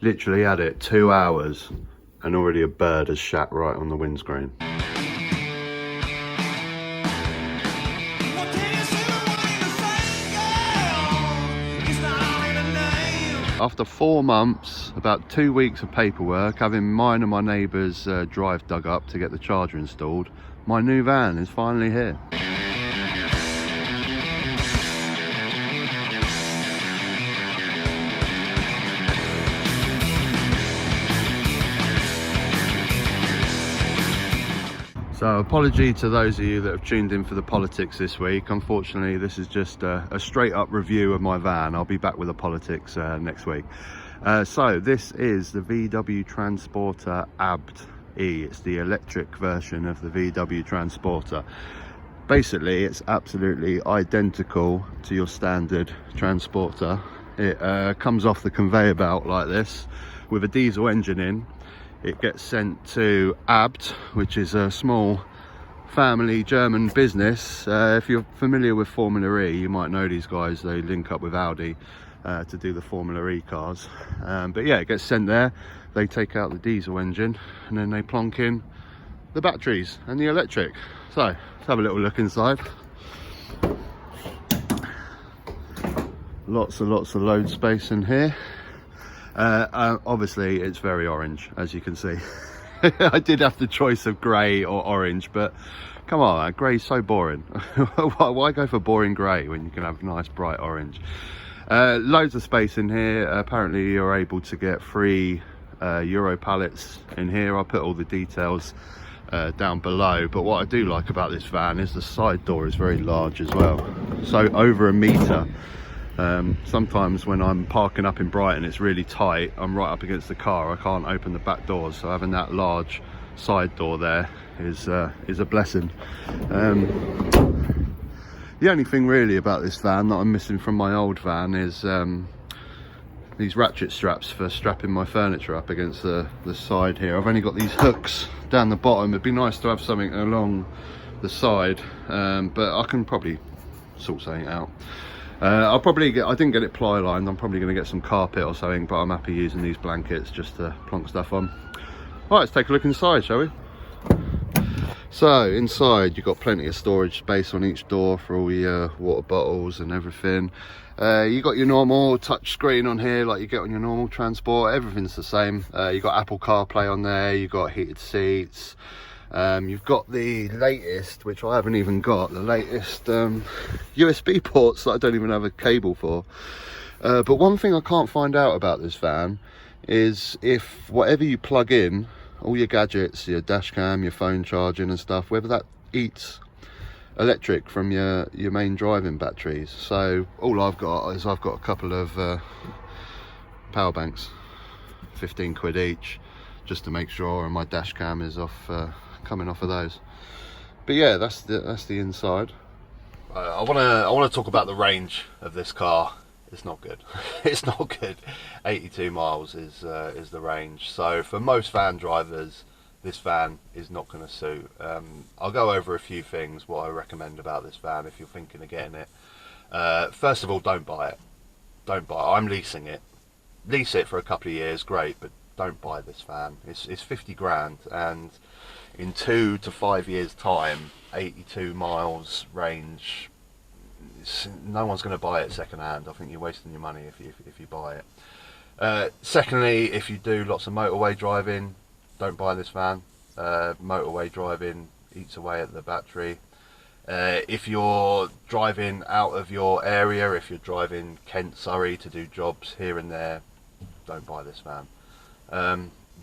Literally had it 2 hours and already a bird has shat right on the windscreen. After 4 months, about 2 weeks of paperwork, having mine and my neighbour's drive dug up to get the charger installed, my new van is finally here. So apology to those of you that have tuned in for the politics this week. Unfortunately, this is just a straight up review of my van. I'll be back with the politics next week. So this is the VW Transporter ABT-E. It's the electric version of the VW Transporter. Basically, it's absolutely identical to your standard Transporter. It comes off the conveyor belt like this with a diesel engine in. It gets sent to ABT, which is a small family German business. If you're familiar with Formula E, you might know these guys. They link up with Audi to do the Formula E cars. But yeah, it gets sent there. They take out the diesel engine and then they plonk in the batteries and the electric. So let's have a little look inside. Lots and lots of load space in here. Obviously it's very orange, as you can see. I did have the choice of grey or orange, but come on, grey's so boring. Why go for boring grey when you can have nice bright orange? Loads of space in here. Apparently you're able to get free Euro pallets in here. I'll put all the details down below, but what I do like about this van is the side door is very large as well, so over 1 metre. Sometimes when I'm parking up in Brighton, it's really tight, I'm right up against the car, I can't open the back doors, so having that large side door there is a blessing. The only thing really about this van that I'm missing from my old van is these ratchet straps for strapping my furniture up against the side here. I've only got these hooks down the bottom. It'd be nice to have something along the side, but I can probably sort something out. I didn't get it ply lined. I'm probably going to get some carpet or something, but I'm happy using these blankets just to plonk stuff on. Right, let's take a look inside, shall we? So inside you've got plenty of storage space on each door for all your water bottles and everything. You got your normal touch screen on here like you get on your normal transport. Everything's the same. You got Apple CarPlay on there, you've got heated seats. You've got the latest, which I haven't even got, the latest USB ports that I don't even have a cable for. But one thing I can't find out about this van is if whatever you plug in, all your gadgets, your dash cam, your phone charging and stuff, whether that eats electric from your main driving batteries. So all I've got is a couple of power banks, 15 quid each, just to make sure, and my dash cam is off, coming off of those. But yeah, that's the inside. I want to talk about the range of this car. It's not good. It's not good. 82 miles is the range. So for most van drivers, this van is not going to suit. I'll go over a few things what I recommend about this van if you're thinking of getting it. First of all, don't buy it. Don't buy it. I'm leasing it. Lease it for a couple of years, great, but don't buy this van. It's 50 grand, and in 2 to 5 years time, 82 miles range, no one's going to buy it second hand. I think you're wasting your money if you buy it. Secondly, if you do lots of motorway driving, don't buy this van. Motorway driving eats away at the battery. If you're driving out of your area, if you're driving Kent, Surrey to do jobs here and there, don't buy this van.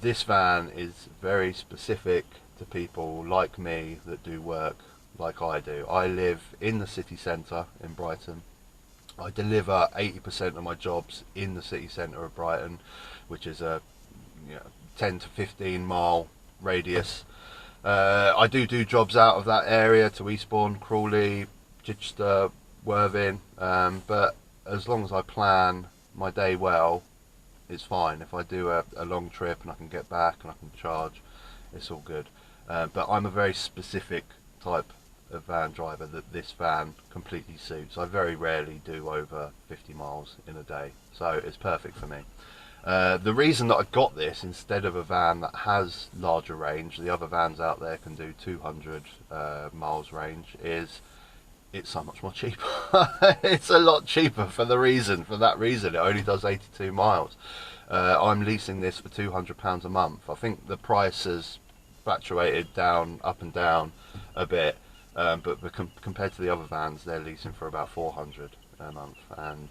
This van is very specific to people like me that do work like I do. I live in the city centre in Brighton. I deliver 80% of my jobs in the city centre of Brighton, which is a 10 to 15 mile radius. I do jobs out of that area to Eastbourne, Crawley, Chichester, Worthing, but as long as I plan my day well, it's fine. If I do a long trip and I can get back and I can charge, it's all good. But I'm a very specific type of van driver that this van completely suits. I very rarely do over 50 miles in a day, so it's perfect for me. The reason that I got this instead of a van that has larger range, the other vans out there can do 200 miles range, is it's so much more cheaper. It's a lot cheaper for that reason. It only does 82 miles. I'm leasing this for £200 a month. I think the price has fluctuated up and down a bit, but compared to the other vans, they're leasing for about 400 a month, and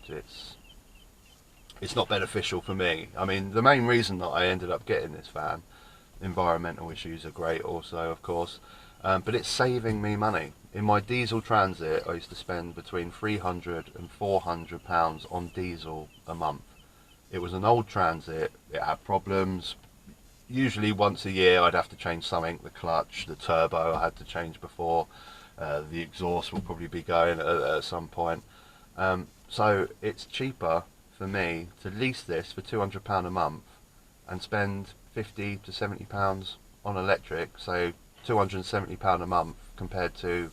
it's not beneficial for me. I mean, the main reason that I ended up getting this van, environmental issues are great also, of course, but it's saving me money. In my diesel Transit, I used to spend between £300 and £400 on diesel a month. It was an old Transit, it had problems. Usually once a year I'd have to change something, the clutch, the turbo I had to change before, the exhaust will probably be going at some point. So it's cheaper for me to lease this for £200 a month and spend £50 to £70 on electric, so £270 a month compared to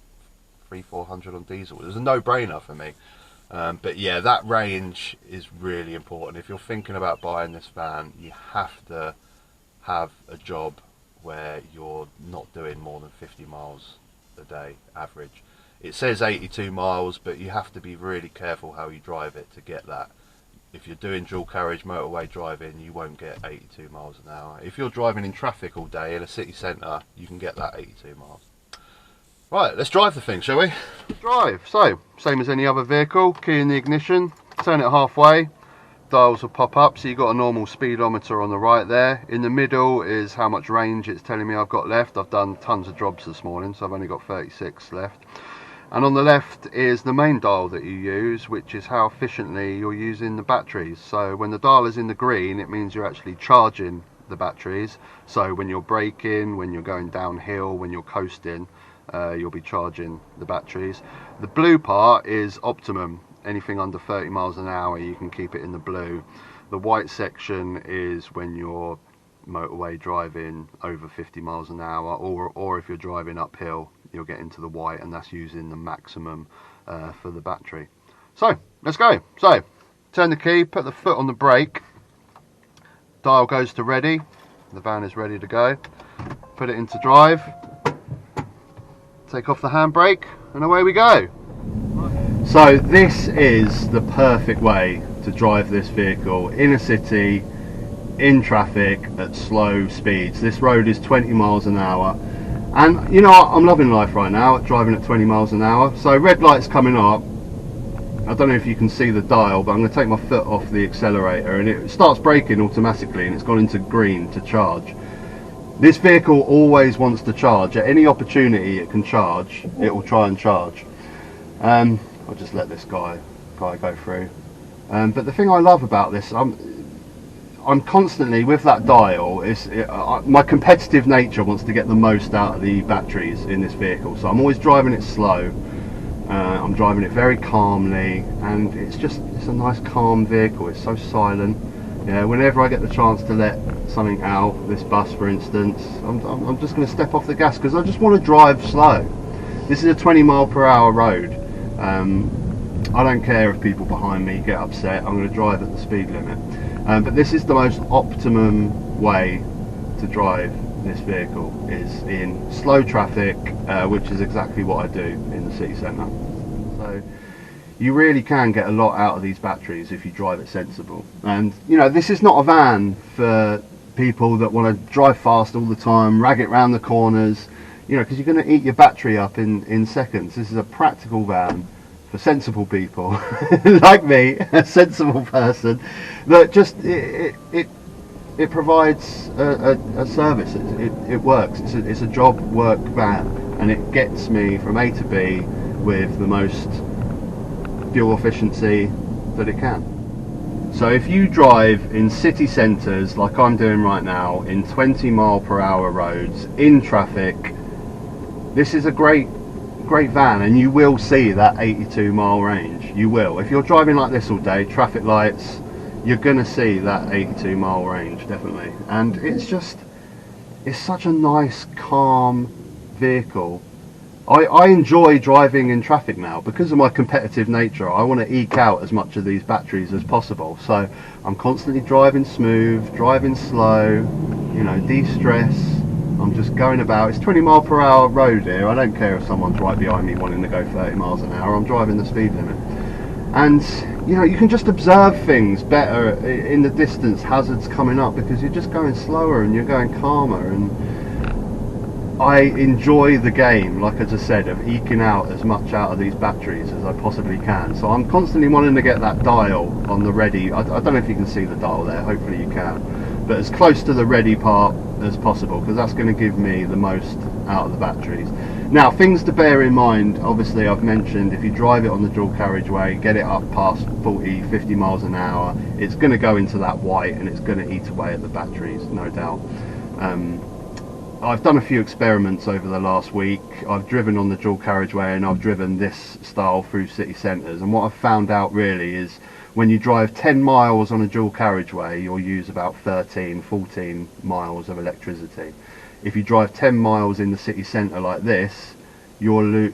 £300-400 on diesel. It was a no-brainer for me. But yeah, that range is really important. If you're thinking about buying this van, you have to have a job where you're not doing more than 50 miles a day average. It says 82 miles, but you have to be really careful how you drive it to get that. If you're doing dual carriage motorway driving, you won't get 82 miles an hour. If you're driving in traffic all day in a city centre, you can get that 82 miles. Right, let's drive the thing, shall we? Drive. So, same as any other vehicle, key in the ignition, turn it halfway, dials will pop up, so you've got a normal speedometer on the right there. In the middle is how much range it's telling me I've got left. I've done tons of jobs this morning, so I've only got 36 left. And on the left is the main dial that you use, which is how efficiently you're using the batteries. So when the dial is in the green, it means you're actually charging the batteries. So when you're braking, when you're going downhill, when you're coasting, you'll be charging the batteries. The blue part is optimum. Anything under 30 miles an hour, you can keep it in the blue. The white section is when you're motorway driving over 50 miles an hour, or if you're driving uphill, you'll get into the white, and that's using the maximum for the battery. So let's go. So turn the key, put the foot on the brake, dial goes to ready, the van is ready to go, put it into drive, take off the handbrake, and away we go. So this is the perfect way to drive this vehicle in a city, in traffic, at slow speeds. This road is 20 miles an hour, and you know what, I'm loving life right now, driving at 20 miles an hour. So red light's coming up, I don't know if you can see the dial, but I'm going to take my foot off the accelerator and it starts braking automatically, and it's gone into green to charge. This vehicle always wants to charge. At any opportunity it can charge, it will try and charge. I'll just let this guy go through. But the thing I love about this, I'm constantly with that dial. My competitive nature wants to get the most out of the batteries in this vehicle, so I'm always driving it slow. I'm driving it very calmly, and it's a nice calm vehicle. It's so silent. Yeah, whenever I get the chance to let something out, this bus for instance, I'm just going to step off the gas because I just want to drive slow. This is a 20 mile per hour road. I don't care if people behind me get upset. I'm going to drive at the speed limit. But this is the most optimum way to drive this vehicle, is in slow traffic, which is exactly what I do in the city centre. So you really can get a lot out of these batteries if you drive it sensible. And you know, this is not a van for people that want to drive fast all the time, rag it round the corners, you know, because you're going to eat your battery up in seconds. This is a practical van for sensible people like me, a sensible person that just it provides a service. It works. It's a job work van, and it gets me from A to B with the most fuel efficiency that it can. So if you drive in city centres like I'm doing right now, in 20 mile per hour roads, in traffic, this is a great van, and you will see that 82 mile range. You will. If you're driving like this all day, traffic lights, you're gonna see that 82 mile range, definitely. And it's such a nice, calm vehicle I enjoy driving in traffic now because of my competitive nature. I want to eke out as much of these batteries as possible, so I'm constantly driving smooth, driving slow, you know, de-stress. I'm just going about. It's 20 mph road here. I don't care if someone's right behind me wanting to go 30 miles an hour. I'm driving the speed limit, and you know, you can just observe things better in the distance, hazards coming up, because you're just going slower and you're going calmer. And I enjoy the game, like I just said, of eking out as much out of these batteries as I possibly can. So I'm constantly wanting to get that dial on the ready. I don't know if you can see the dial there, hopefully you can, but as close to the ready part as possible, because that's going to give me the most out of the batteries. Now, things to bear in mind, obviously I've mentioned, if you drive it on the dual carriageway, get it up past 40-50 miles an hour, it's going to go into that white and it's going to eat away at the batteries, no doubt. I've done a few experiments over the last week. I've driven on the dual carriageway and I've driven this style through city centres, and what I've found out really is when you drive 10 miles on a dual carriageway, you'll use about 13-14 miles of electricity. If you drive 10 miles in the city centre like this, you'll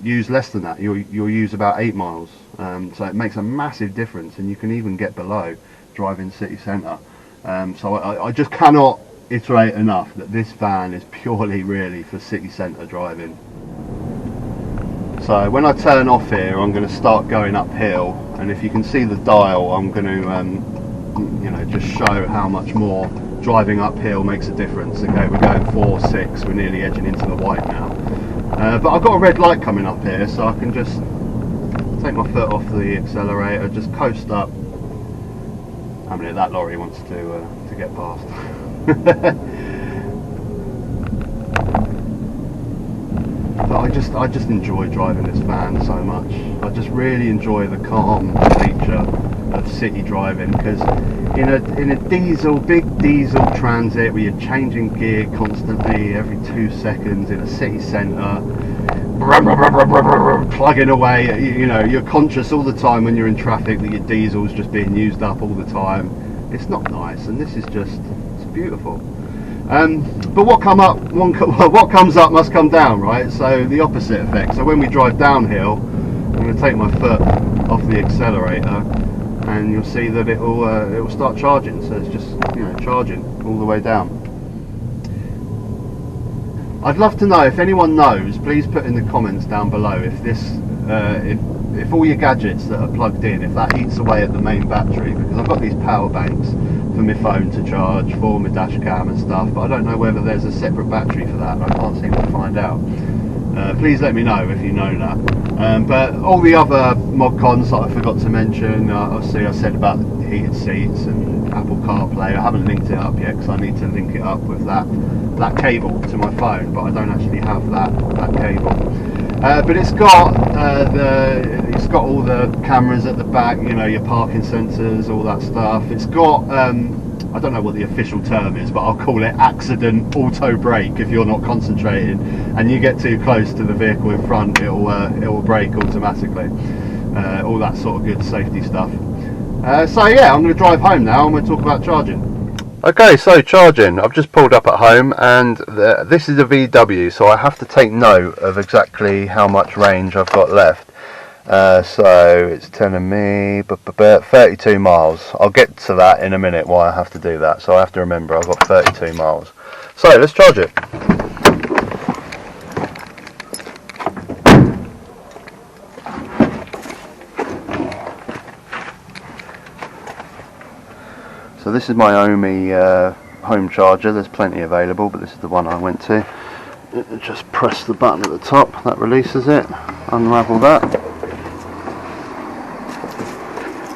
use less than that. You'll use about 8 miles. So it makes a massive difference, and you can even get below driving city centre. So I just cannot iterate enough that this van is purely really for city centre driving. So when I turn off here, I'm going to start going uphill, and if you can see the dial, I'm going to you know, just show how much more driving uphill makes a difference. Okay, we're going 4, 6, we're nearly edging into the white now, but I've got a red light coming up here, so I can just take my foot off the accelerator, just coast up. How many that lorry wants to get past? But I just enjoy driving this van so much. I just really enjoy the calm nature of city driving, because in a big diesel transit where you're changing gear constantly every 2 seconds in a city centre, plugging away, you know, you're conscious all the time when you're in traffic that your diesel's just being used up all the time. It's not nice, and this is just, it's beautiful. But what comes up must come down, right? So the opposite effect. So when we drive downhill, I'm going to take my foot off the accelerator, and you'll see that it will start charging. So it's just, you know, charging all the way down. I'd love to know, if anyone knows, please put in the comments down below if this, if all your gadgets that are plugged in, if that eats away at the main battery, because I've got these power banks for my phone to charge, for my dash cam and stuff, but I don't know whether there's a separate battery for that. I can't seem to find out. Please let me know if you know that. But all the other mod cons that I forgot to mention, obviously I said about the heated seats and Apple CarPlay. I haven't linked it up yet because I need to link it up with that cable to my phone, but I don't actually have that cable. But it's got all the cameras at the back, you know, your parking sensors, all that stuff. It's got I don't know what the official term is, but I'll call it accident auto brake. If you're not concentrating and you get too close to the vehicle in front, it will brake automatically. All that sort of good safety stuff. So yeah, I'm going to drive home now and we'll talk about charging. Okay, so charging. I've just pulled up at home, and this is a VW, so I have to take note of exactly how much range I've got left. So it's telling me 32 miles. I'll get to that in a minute why I have to do that. So I have to remember I've got 32 miles. So let's charge it. So this is my Ohme home charger. There's plenty available, but this is the one I went to. Just press the button at the top, that releases it. Unravel that.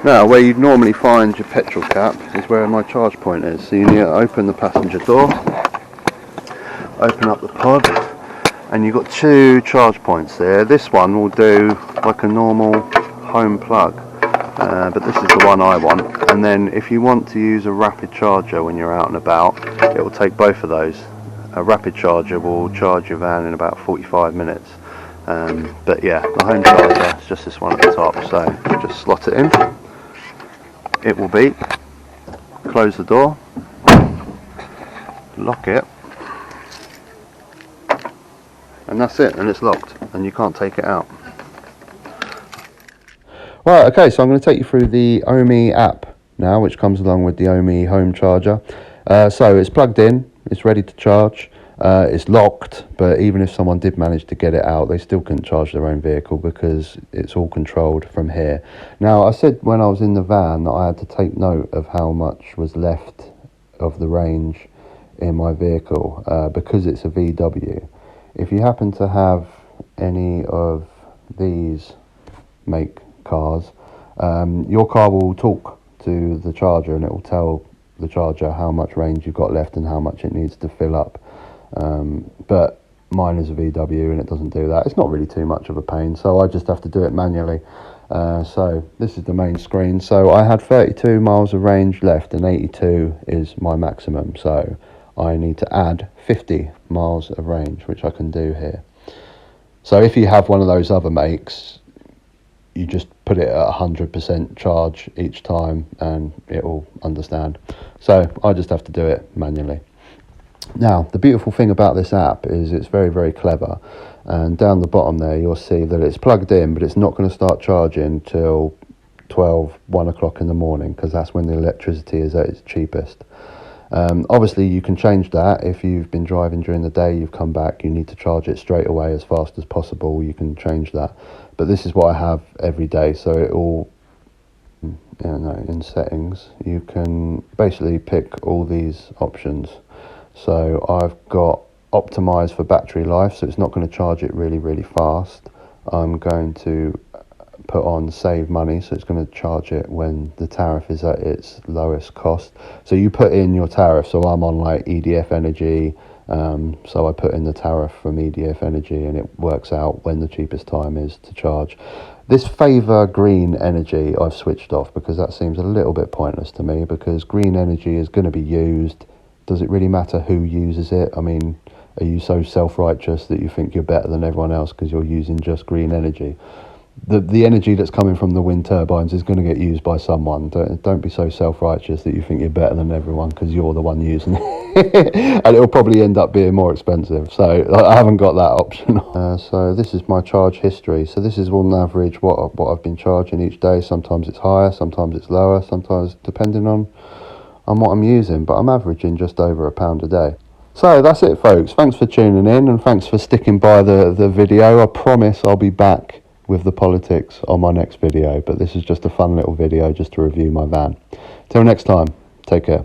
Now, where you'd normally find your petrol cap is where my charge point is. So you need to open the passenger door, open up the pod, and you've got 2 charge points there. This one will do like a normal home plug, but this is the one I want. And then if you want to use a rapid charger when you're out and about, it will take both of those. A rapid charger will charge your van in about 45 minutes. But yeah, the home charger is just this one at the top, so just slot it in. It will beep, close the door, lock it, and that's it, and it's locked. and you can't take it out. Right, okay, so I'm going to take you through the Ohme app now, which comes along with the Ohme home charger. So it's plugged in, it's ready to charge, it's locked, but even if someone did manage to get it out, they still couldn't charge their own vehicle because it's all controlled from here. Now, I said when I was in the van that I had to take note of how much was left of the range in my vehicle because it's a VW. If you happen to have any of these make cars, your car will talk to the charger and it will tell the charger how much range you've got left and how much it needs to fill up, but mine is a VW and it doesn't do that. It's not really too much of a pain, so I just have to do it manually. So this is the main screen. So I had 32 miles of range left and 82 is my maximum, so I need to add 50 miles of range, which I can do here. So if you have one of those other makes, you just put it at 100% charge each time and it will understand. So I just have to do it manually. Now, the beautiful thing about this app is it's very, very clever. And down the bottom there, you'll see that it's plugged in, but it's not going to start charging till 1 o'clock in the morning, because that's when the electricity is at its cheapest. Obviously, you can change that. If you've been driving during the day, you've come back, you need to charge it straight away as fast as possible, you can change that. But this is what I have every day, so it all, in settings, you can basically pick all these options. So I've got optimize for battery life, so it's not going to charge it really, really fast. I'm going to put on save money, so it's going to charge it when the tariff is at its lowest cost. So you put in your tariff, so I'm on like EDF Energy, so I put in the tariff from EDF Energy and it works out when the cheapest time is to charge. This favour green energy I've switched off because that seems a little bit pointless to me, because green energy is going to be used. Does it really matter who uses it? I mean, are you so self-righteous that you think you're better than everyone else because you're using just green energy? The energy that's coming from the wind turbines is going to get used by someone. Don't be so self-righteous that you think you're better than everyone because you're the one using it. And it'll probably end up being more expensive. So I haven't got that option. So this is my charge history. So this is on average what I've been charging each day. Sometimes it's higher, sometimes it's lower, sometimes depending on what I'm using. But I'm averaging just over £1 a day. So that's it, folks. Thanks for tuning in and thanks for sticking by the video. I promise I'll be back with the politics on my next video, but this is just a fun little video just to review my van. Till next time, take care.